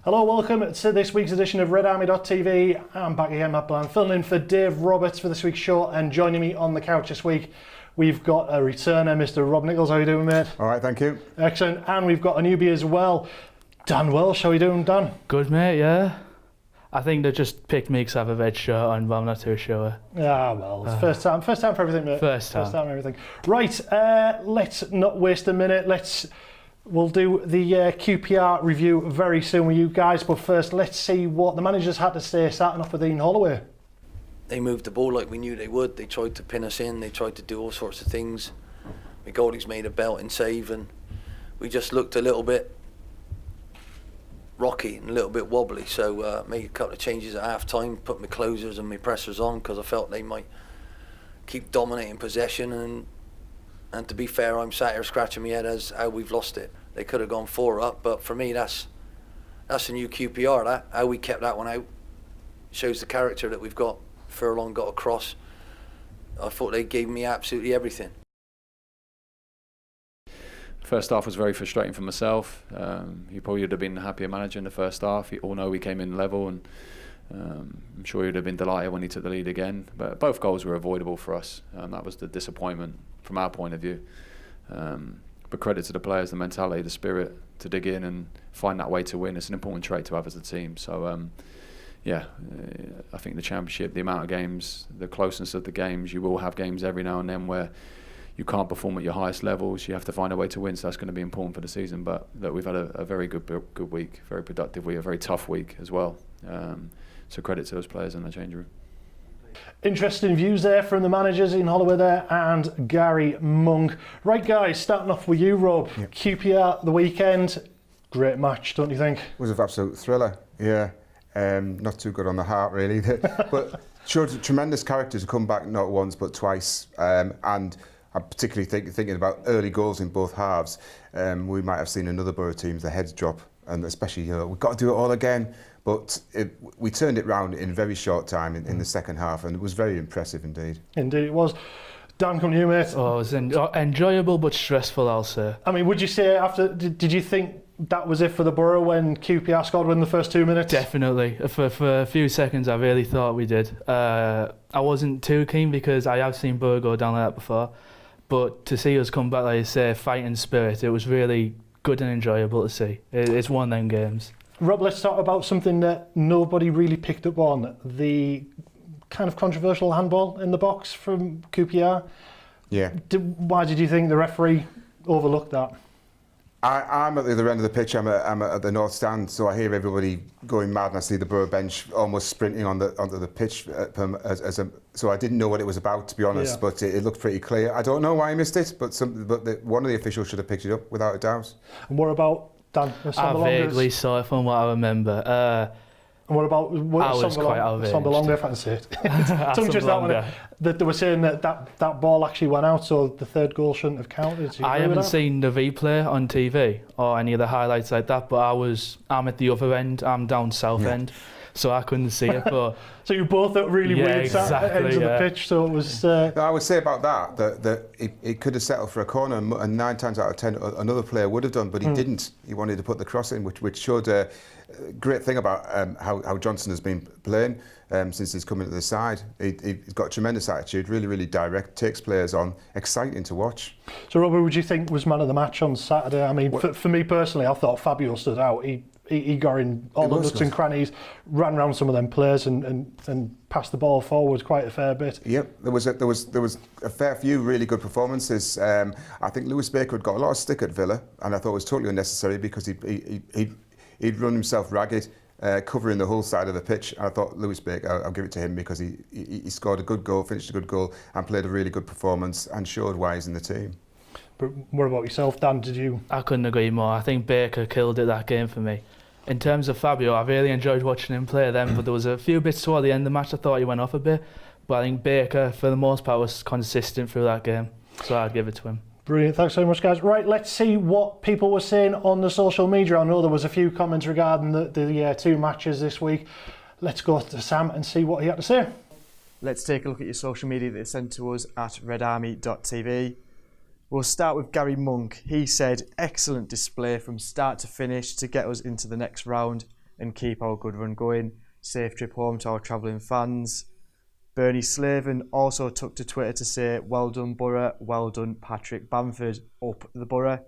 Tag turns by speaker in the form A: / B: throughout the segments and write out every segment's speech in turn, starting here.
A: Hello, welcome to this week's edition of Redarmy.tv. I'm back again, Matt Bland, filling in for Dave Roberts for this week's show, and joining me on the couch this week, we've got a returner, Mr. Rob Nichols. How are you doing, mate?
B: All right, thank you.
A: Excellent. And we've got a newbie as well, Dan Welsh. How are you doing, Dan?
C: Good, mate, yeah. I think they just picked me because I have a red shirt on, but I'm not too sure.
A: Ah, well, it's first time for everything, mate.
C: First time
A: for everything. Right, let's not waste a minute. We'll do the QPR review very soon with you guys, but first let's see what the managers had to say, starting off with Ian Holloway.
D: They moved the ball like we knew they would. They tried to pin us in, they tried to do all sorts of things. My goalie's made a belting save, and we just looked a little bit rocky and a little bit wobbly, so made a couple of changes at half time, put my closers and my pressers on because I felt they might keep dominating possession, and to be fair, I'm sat here scratching my head as how we've lost it. They could have gone 4 up, but for me that's a new QPR. That how we kept that one out shows the character that we've got. Furlong got across. I thought they gave me absolutely everything.
E: First half was very frustrating for myself. He probably would have been a happier manager in the first half. We all know we came in level, and I'm sure he would have been delighted when he took the lead again. But both goals were avoidable for us. That was the disappointment from our point of view. But credit to the players, the mentality, the spirit to dig in and find that way to win. It's an important trait to have as a team. So I think the championship, the amount of games, the closeness of the games, you will have games every now and then where you can't perform at your highest levels. You have to find a way to win, so that's going to be important for the season. But look, we've had a very good week, very productive week, a very tough week as well. So credit to those players in the change room.
A: Interesting views there from the managers, Ian Holloway there and Gary Monk. Right, guys, starting off with you, Rob. Yep. QPR the weekend, great match, don't you think?
B: It was an absolute thriller, yeah. Not too good on the heart, really, but showed tremendous character to come back not once but twice. And I'm particularly thinking about early goals in both halves. We might have seen another Boro teams, the heads drop, and especially, we've got to do it all again. But we turned it round in a very short time in the second half, and it was very impressive indeed.
A: Indeed it was. Dan, come to you, mate.
C: Oh, it was enjoyable but stressful, I'll say.
A: I mean, would you say did you think that was it for the Boro when QPR scored within the first 2 minutes?
C: Definitely. For a few seconds, I really thought we did. I wasn't too keen because I have seen Boro go down like that before. But to see us come back, like you say, fighting spirit, it was really good and enjoyable to see. It's one of them games.
A: Rob, let's talk about something that nobody really picked up on, the kind of controversial handball in the box from QPR.
B: Yeah.
A: Why did you think the referee overlooked that?
B: I'm at the other end of the pitch. I'm at the north stand, so I hear everybody going mad, and I see the Boro bench almost sprinting onto the pitch. So I didn't know what it was about, to be honest, but it looked pretty clear. I don't know why I missed it, but one of the officials should have picked it up, without a doubt.
A: And what about Dan?
C: I vaguely saw it from what I remember.
A: And what about Sombalonga, if I can say it? Something just that one. That they were saying that ball actually went out, so the third goal shouldn't have counted.
C: I haven't seen the replay on TV or any of the highlights like that, but I'm at the other end. I'm down south end, so I couldn't see it. But
A: so you both at really weird ends of the pitch. So it was.
B: I would say about that it could have settled for a corner, and 9 times out of 10 another player would have done, but he didn't. He wanted to put the cross in, which showed a great thing about how Johnson has been playing since he's come into the side. He's got a tremendous attitude, really direct, takes players on, exciting to watch.
A: So Robert, would you think was man of the match on Saturday? I mean, for me personally, I thought Fabio stood out. He got in all the nooks and crannies, ran around some of them players and passed the ball forward quite a fair bit. Yep,
B: there was a fair few really good performances. I think Lewis Baker had got a lot of stick at Villa, and I thought it was totally unnecessary because he'd run himself ragged, covering the whole side of the pitch. And I thought Lewis Baker, I'll give it to him because he scored a good goal, finished a good goal, and played a really good performance and showed why he's in the team.
A: But what about yourself, Dan? Did you?
C: I couldn't agree more. I think Baker killed it that game for me. In terms of Fabio, I really enjoyed watching him play then, but there was a few bits toward the end of the match I thought he went off a bit. But I think Baker, for the most part, was consistent through that game. So I'd give it to him.
A: Brilliant, thanks so much, guys. Right, let's see what people were saying on the social media. I know there was a few comments regarding the 2 matches this week. Let's go to Sam and see what he had to say.
F: Let's take a look at your social media that is sent to us at redarmy.tv. We'll start with Gary Monk. He said, excellent display from start to finish to get us into the next round. and keep our good run going. Safe trip home to our travelling fans. Bernie Slaven also took to Twitter to say, well done Boro, well done Patrick Bamford, up the Boro.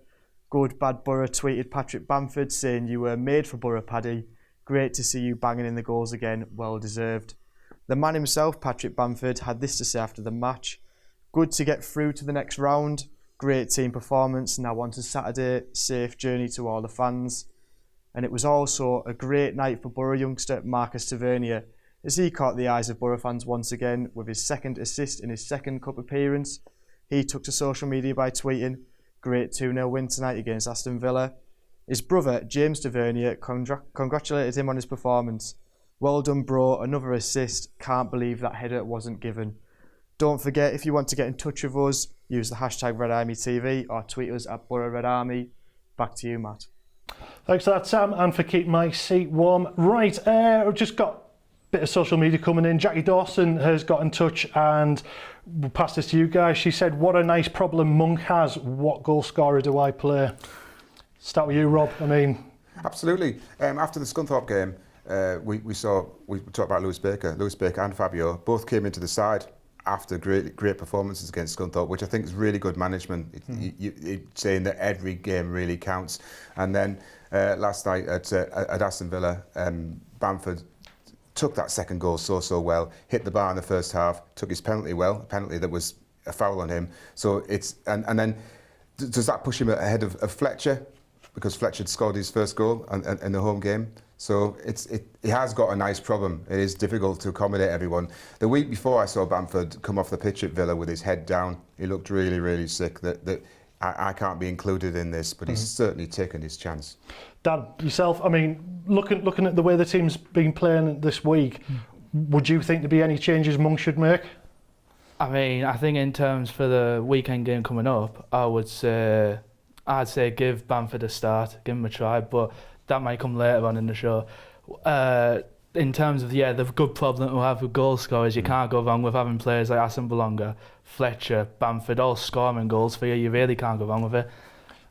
F: Good Bad Boro tweeted Patrick Bamford saying, you were made for Boro, Paddy. Great to see you banging in the goals again, well deserved. The man himself, Patrick Bamford, had this to say after the match. Good to get through to the next round. Great team performance. Now on to Saturday. Safe journey to all the fans. And it was also a great night for Boro youngster Marcus Tavernier, as he caught the eyes of Boro fans once again with his second assist in his second cup appearance. He took to social media by tweeting, great 2-0 win tonight against Aston Villa. His brother, James Tavernier, congratulated him on his performance. Well done, bro, another assist. Can't believe that header wasn't given. Don't forget, if you want to get in touch with us, use the hashtag Redarmy TV or tweet us at Boro Redarmy. Back to you, Matt.
A: Thanks for that, Sam, and for keeping my seat warm. Right, I've just got bit of social media coming in. Jackie Dawson has got in touch and we'll pass this to you guys. She said, what a nice problem Monk has. What goal scorer do I play? Start with you, Rob. I mean...
B: Absolutely. After the Scunthorpe game, we talked about Lewis Baker. Lewis Baker and Fabio both came into the side after great performances against Scunthorpe, which I think is really good management. You're saying that every game really counts. And then last night at Aston Villa, Bamford took that second goal so well, hit the bar in the first half, took his penalty well, a penalty that was a foul on him. So it's and then does that push him ahead of Fletcher, because Fletcher had scored his first goal in the home game. So he has got a nice problem. It is difficult to accommodate everyone. The week before I saw Bamford come off the pitch at Villa with his head down. He looked really sick. That I can't be included in this, but he's certainly taken his chance. Dan, yourself, I mean, looking at the way the team's been playing this week, would you think there'd be any changes Monk should make?
C: I mean, I think in terms for the weekend game coming up, I'd say give Bamford a start, give him a try, but that might come later on in the show. In terms of, the good problem we have with goal scorers, you can't go wrong with having players like Asim Bolonga, Fletcher, Bamford, all scoring goals for you. You really can't go wrong with it.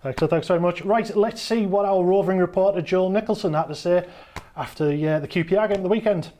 A: Excellent, thanks very much. Right, let's see what our roving reporter Joel Nicholson had to say after the QPR game of the weekend.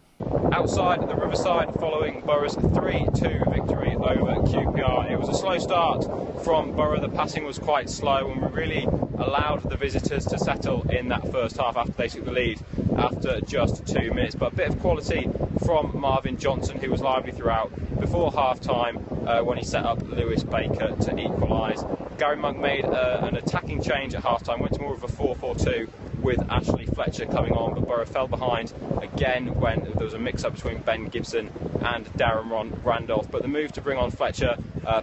G: Outside the Riverside following Boro's 3-2 victory over QPR. It was a slow start from Boro. The passing was quite slow and we really allowed the visitors to settle in that first half after they took the lead after just 2 minutes. But a bit of quality from Marvin Johnson, who was lively throughout before half-time when he set up Lewis Baker to equalise. Gary Monk made an attacking change at half-time, went to more of a 4-4-2 with Ashley Fletcher coming on, but Boro fell behind again when there was a mix-up between Ben Gibson and Darren Randolph. But the move to bring on Fletcher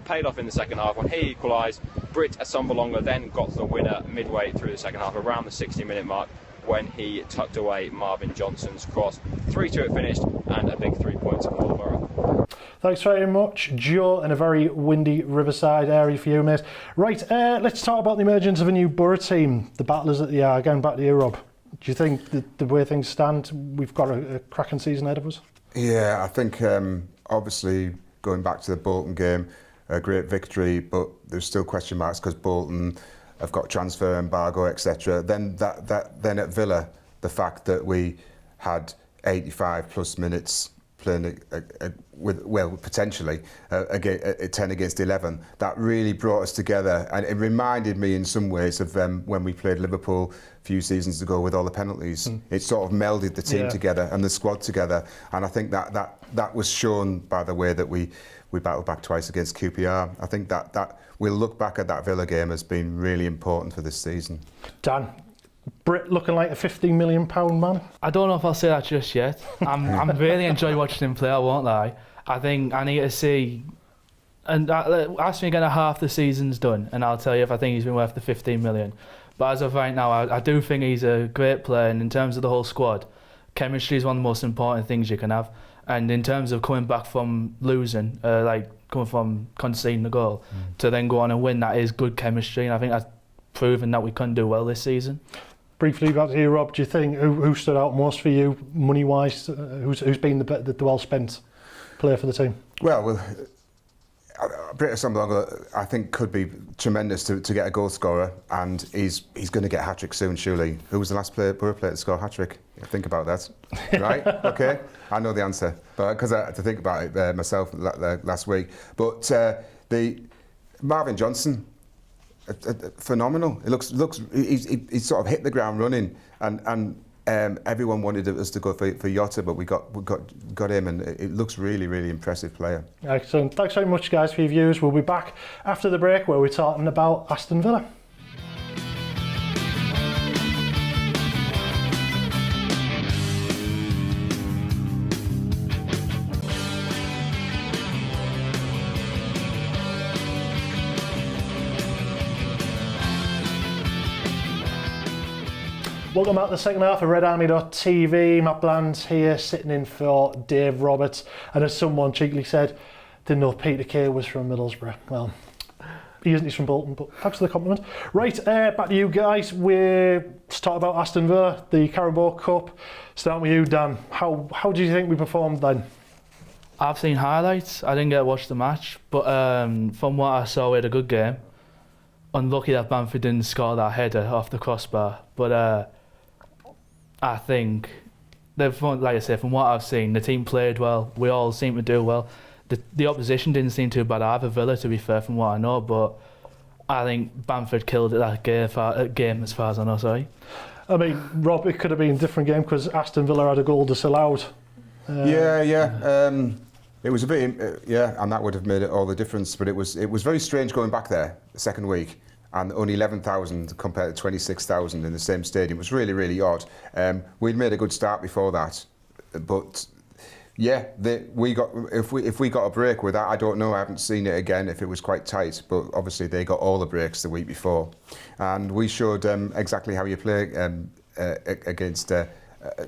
G: paid off in the second half when he equalised. Britt Assombalonga then got the winner midway through the second half, around the 60-minute mark, when he tucked away Marvin Johnson's cross. 3-2 it finished, and a big 3 points for the Boro.
A: Thanks very much, Joe, in a very windy Riverside area for you, mate. Right, let's talk about the emergence of a new Boro team, the Battlers at the Yard. Going back to you, Rob. Do you think the way things stand, we've got a cracking season ahead of us?
B: Yeah, I think obviously going back to the Bolton game, a great victory, but there's still question marks because Bolton have got transfer embargo, etc. Then then at Villa, the fact that we had 85 plus minutes playing potentially 10 against 11, that really brought us together, and it reminded me in some ways of when we played Liverpool a few seasons ago with all the penalties. It sort of melded the team together and the squad together, and I think that was shown by the way that we battled back twice against QPR. I think that we'll look back at that Villa game as being really important for this season.
A: Dan, Britt looking like a £15 million man?
C: I don't know if I'll say that just yet. I'm really enjoying watching him play, I won't lie. I think I need to see, and ask me again half the season's done and I'll tell you if I think he's been worth the 15 million. But as of right now, I do think he's a great player, and in terms of the whole squad, chemistry is one of the most important things you can have. And in terms of coming back from losing, coming from conceding the goal, to then go on and win, that is good chemistry, and I think that's proven that we can do well this season.
A: Briefly back to you, Rob, do you think who stood out most for you money-wise? Who's been the well-spent player for the team?
B: Well, Britt Assombalonga, I think, could be tremendous to get a goal scorer, and he's going to get a hat-trick soon, surely. Who was the last Boro player to score a hat-trick? Think about that. Right? Okay? I know the answer, but because I had to think about it myself last week. But the Marvin Johnson, phenomenal. It looks he sort of hit the ground running, and everyone wanted us to go for Jota, but we got him, and it looks really impressive player.
A: Excellent. Thanks very much, guys, for your views. We'll be back after the break where we're talking about Aston Villa. Welcome back to the second half of Redarmy TV. Matt Bland's here, sitting in for Dave Roberts. And as someone cheekily said, didn't know Peter Kay was from Middlesbrough. Well, he isn't, he's from Bolton, but thanks for the compliment. Right, back to you guys. We're to talk about Aston Villa, the Carabao Cup. Starting with you, Dan. How do you think we performed then?
C: I've seen highlights. I didn't get to watch the match, but from what I saw, we had a good game. Unlucky that Bamford didn't score that header off the crossbar, but I think, like I said, from what I've seen, the team played well. We all seem to do well. The opposition didn't seem too bad either, Villa, to be fair, from what I know. But I think Bamford killed it that game as far as I know. Sorry.
A: I mean, Rob, it could have been a different game because Aston Villa had a goal disallowed.
B: It was a bit, and that would have made it all the difference. But it was very strange going back there the second week, and only 11,000 compared to 26,000 in the same stadium. It was really odd. We'd made a good start before that, but yeah, if we got a break with that, I don't know. I haven't seen it again if it was quite tight, but obviously they got all the breaks the week before, and we showed exactly how you play against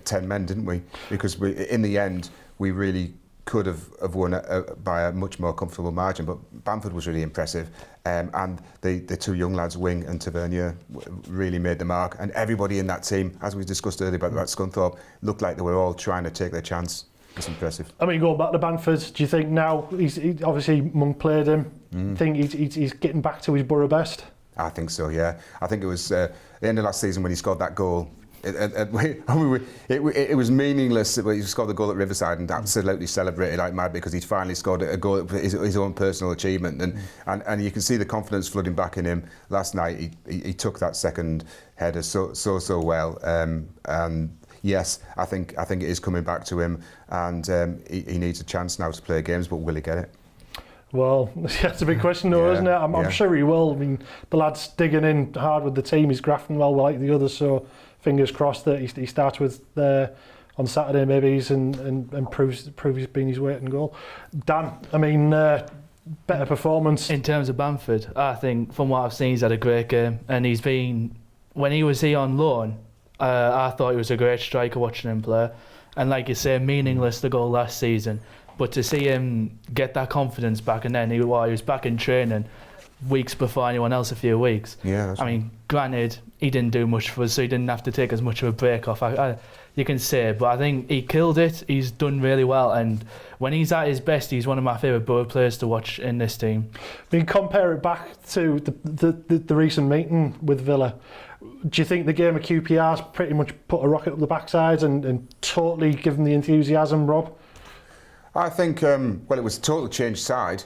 B: 10 men, didn't we? Because in the end we really could have won by a much more comfortable margin, but Bamford was really impressive, and the two young lads, Wing and Tavernier, really made the mark, and everybody in that team, as we discussed earlier about Scunthorpe, looked like they were all trying to take their chance. It's impressive.
A: I mean, going back to Bamford, do you think now, he obviously Monk played him, think he's getting back to his Boro best?
B: I think so, yeah. I think it was the end of last season when he scored that goal. It was meaningless when he scored the goal at Riverside and absolutely celebrated like mad because he'd finally scored a goal, his own personal achievement, and you can see the confidence flooding back in him. Last night he took that second header so well, and yes, I think it is coming back to him, and he needs a chance now to play games, but will he get it?
A: Well, that's a big question though, isn't it? I'm sure he will. I mean, the lad's digging in hard with the team, he's grafting well like the others, so fingers crossed that he starts with on Saturday maybe and proves he's been his weight in goal. Dan, I mean, better performance.
C: In terms of Bamford, I think from what I've seen, he's had a great game, and when he was here on loan, I thought he was a great striker watching him play, and like you say, meaningless the goal last season, but to see him get that confidence back, and then he was back in training weeks before anyone else, a few weeks.
B: Yeah, that's
C: I mean, granted, he didn't do much for us, so he didn't have to take as much of a break off, you can say, but I think he killed it. He's done really well, and when he's at his best, he's one of my favourite Boro players to watch in this team.
A: I mean, compare it back to the recent meeting with Villa. Do you think the game of QPR's pretty much put a rocket up the backside and totally given the enthusiasm, Rob?
B: I think, well, it was a total change side,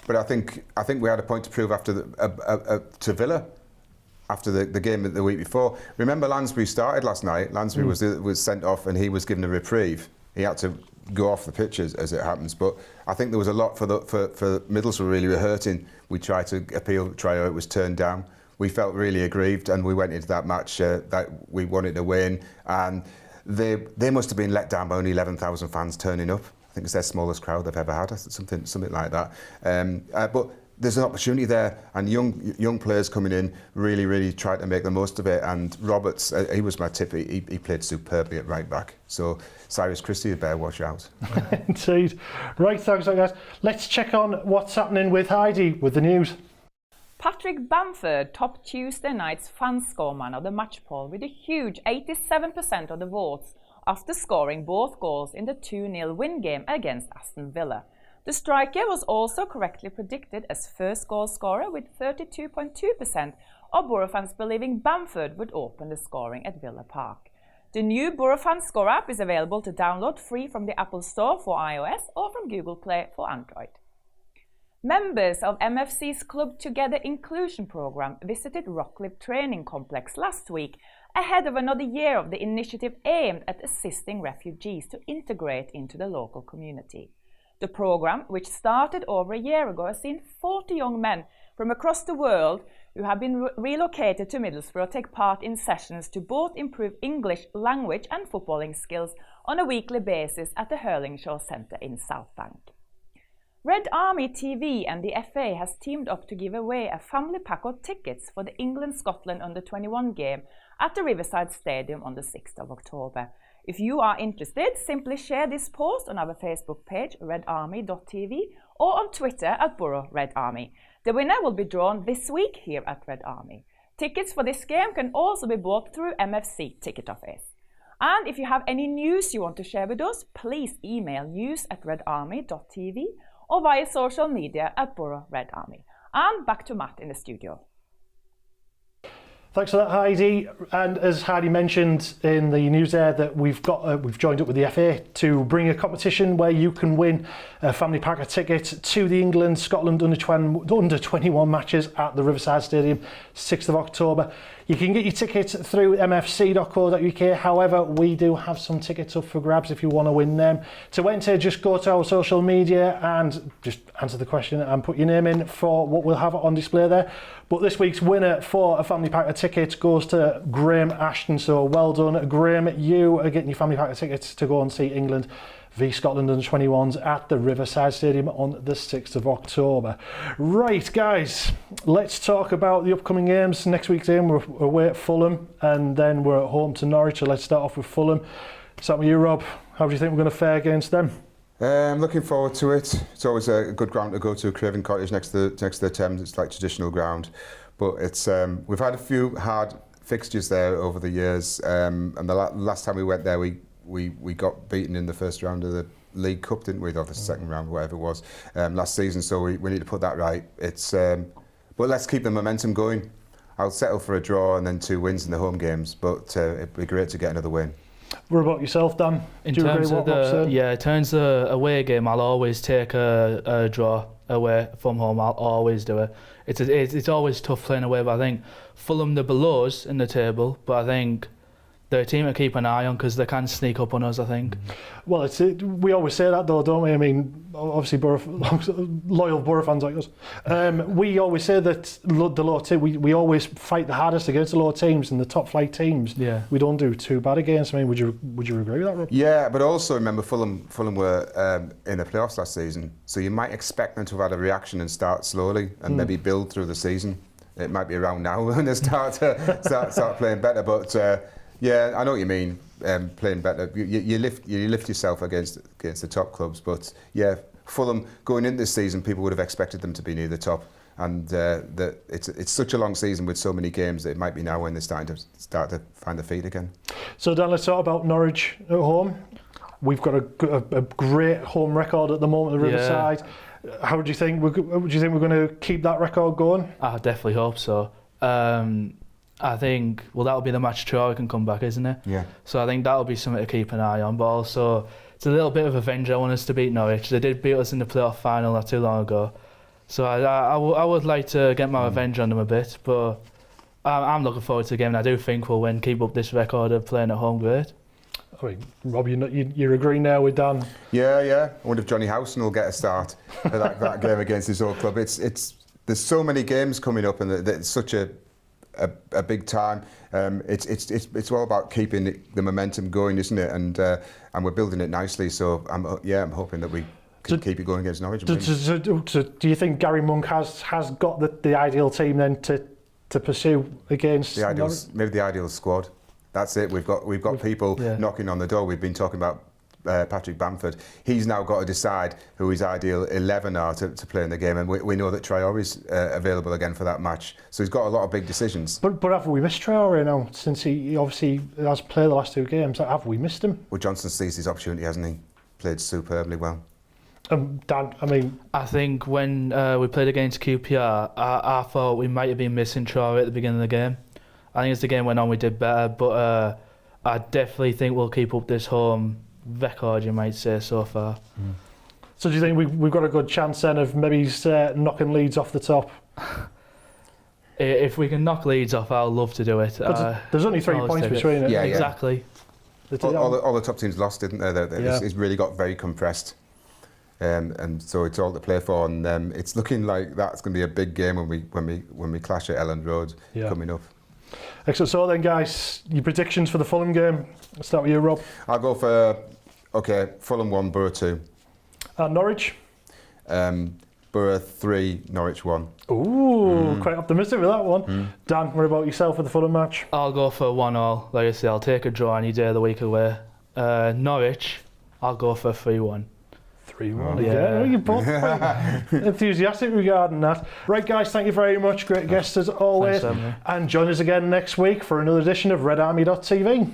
B: but I think we had a point to prove after to Villa after the game the week before. Remember, Lansbury started last night. Lansbury was sent off and he was given a reprieve. He had to go off the pitch as it happens. But I think there was a lot for Middlesbrough really were hurting. We tried to appeal, it was turned down. We felt really aggrieved, and we went into that match that we wanted to win. And they must have been let down by only 11,000 fans turning up. I think it's their smallest crowd they've ever had, something like that. But there's an opportunity there, and young players coming in really tried to make the most of it. And Roberts, he was my tip. He played superbly at right back. So Cyrus Christie had better watch out.
A: Indeed. Right, thanks, guys. Let's check on what's happening with Heidi with the news.
H: Patrick Bamford topped Tuesday night's fan score man of the match poll with a huge 87% of the votes after scoring both goals in the 2-0 win game against Aston Villa. The striker was also correctly predicted as first goal scorer with 32.2% of Boro fans believing Bamford would open the scoring at Villa Park. The new Boro Fan Score app is available to download free from the Apple Store for iOS or from Google Play for Android. Members of MFC's Club Together Inclusion Programme visited Rockcliffe Training Complex last week ahead of another year of the initiative aimed at assisting refugees to integrate into the local community. The programme, which started over a year ago, has seen 40 young men from across the world who have been relocated to Middlesbrough take part in sessions to both improve English language and footballing skills on a weekly basis at the Hurlingshaw Centre in Southbank. Redarmy TV and the FA has teamed up to give away a family pack of tickets for the England-Scotland Under-21 game at the Riverside Stadium on the 6th of October. If you are interested, simply share this post on our Facebook page, redarmy.tv, or on Twitter at Boro Redarmy. The winner will be drawn this week here at Redarmy. Tickets for this game can also be bought through MFC Ticket Office. And if you have any news you want to share with us, please email news@redarmy.tv or via social media at Boro Redarmy. And back to Matt in the studio.
A: Thanks for that, Heidi. And as Heidi mentioned in the news there, that we've joined up with the FA to bring a competition where you can win a family pack of tickets to the England-Scotland under-21 matches at the Riverside Stadium, 6th of October. You can get your tickets through mfc.co.uk. However, we do have some tickets up for grabs if you want to win them. To enter, just go to our social media and just answer the question and put your name in for what we'll have on display there. But this week's winner for a family pack of tickets goes to Graham Ashton. So well done, Graham. You are getting your family pack of tickets to go and see England v Scotland under-21s at the Riverside Stadium on the 6th of October. Right, guys, let's talk about the upcoming games. Next week's game, we're away at Fulham, and then we're at home to Norwich. So let's start off with Fulham. Start with you, Rob. How do you think we're going to fare against them?
B: Looking forward to it. It's always a good ground to go to, Craven Cottage next to the Thames. It's like traditional ground, but it's we've had a few hard fixtures there over the years, and the last time we went there, we got beaten in the first round of the League Cup, didn't we? Or the second round, whatever it was, last season. So we need to put that right. It's but let's keep the momentum going. I'll settle for a draw and then 2 wins in the home games, but it'd be great to get another win.
A: What about yourself, Dan?
C: In terms of the away game, I'll always take a draw away from home. I'll always do it. It's always tough playing away, but I think Fulham, they're below us in the table, but I think they're a team to keep an eye on because they can sneak up on us, I think.
A: Well, we always say that though, don't we? I mean, obviously, loyal Boro fans like us. We always say that the low team, we always fight the hardest against the low teams and the top flight teams. Yeah. We don't do too bad against. I mean, would you agree with that, Rob?
B: Yeah, but also remember Fulham were in the playoffs last season, so you might expect them to have had a reaction and start slowly and maybe build through the season. It might be around now when they start playing better, but. Yeah, I know what you mean. Playing better, you lift yourself against the top clubs. But yeah, Fulham going into this season, people would have expected them to be near the top, and it's such a long season with so many games that it might be now when they're starting to find their feet again. So
A: Dan, let's talk about Norwich at home. We've got a great home record at the moment at the Riverside. How do you think we're going to keep that record going?
C: I definitely hope so. I think, that'll be the match Traore can come back, isn't it? Yeah. So I think that'll be something to keep an eye on. But also, it's a little bit of revenge. I want us to beat Norwich. They did beat us in the playoff final not too long ago. So I would like to get my revenge on them a bit. But I'm looking forward to the game. And I do think we'll win, keep up this record of playing at home great.
A: I mean, Rob, you're agreeing now with Dan?
B: Yeah. I wonder if Johnny Howson will get a start for that game against his old club. There's so many games coming up, and it's such a big time. It's all about keeping the momentum going, isn't it? And we're building it nicely. So I'm hoping that we can keep it going against Norwich.
A: So do you think Gary Monk has got the ideal team then to pursue against
B: maybe the ideal squad? That's it. We've got people knocking on the door. We've been talking about Patrick Bamford. He's now got to decide who his ideal 11 are to play in the game, and we know that Traore is available again for that match. So he's got a lot of big decisions.
A: But have we missed Traore now, since he obviously has played the last 2 games? Have we missed him?
B: Well, Johnson seized his opportunity, hasn't he? Played superbly well.
A: Dan, I mean,
C: I think when we played against QPR, I thought we might have been missing Traore at the beginning of the game. I think as the game went on, we did better, but I definitely think we'll keep up this home record, you might say, so far.
A: So do you think we've got a good chance then of maybe knocking Leeds off the top?
C: If we can knock Leeds off, I'll love to do it.
A: But there's only 3 points between it.
B: Yeah,
C: exactly.
B: All the top teams lost, didn't they? It's really got very compressed. And so it's all to play for, and it's looking like that's going to be a big game when we clash at Elland Road coming up.
A: Excellent. So then, guys, your predictions for the Fulham game. Let's start with you, Rob.
B: I'll go for Fulham 1, Boro 2.
A: Norwich.
B: Boro 3, Norwich 1.
A: Ooh, quite optimistic with that one. Dan, what about yourself for the Fulham match?
C: I'll go for 1-1. Like I say, I'll take a draw any day of the week away. Norwich, I'll go for 3-1.
A: 3-1 again. You're both quite enthusiastic regarding that. Right, guys, thank you very much. Great guests as always.
C: Thanks,
A: and join us again next week for another edition of Redarmy TV.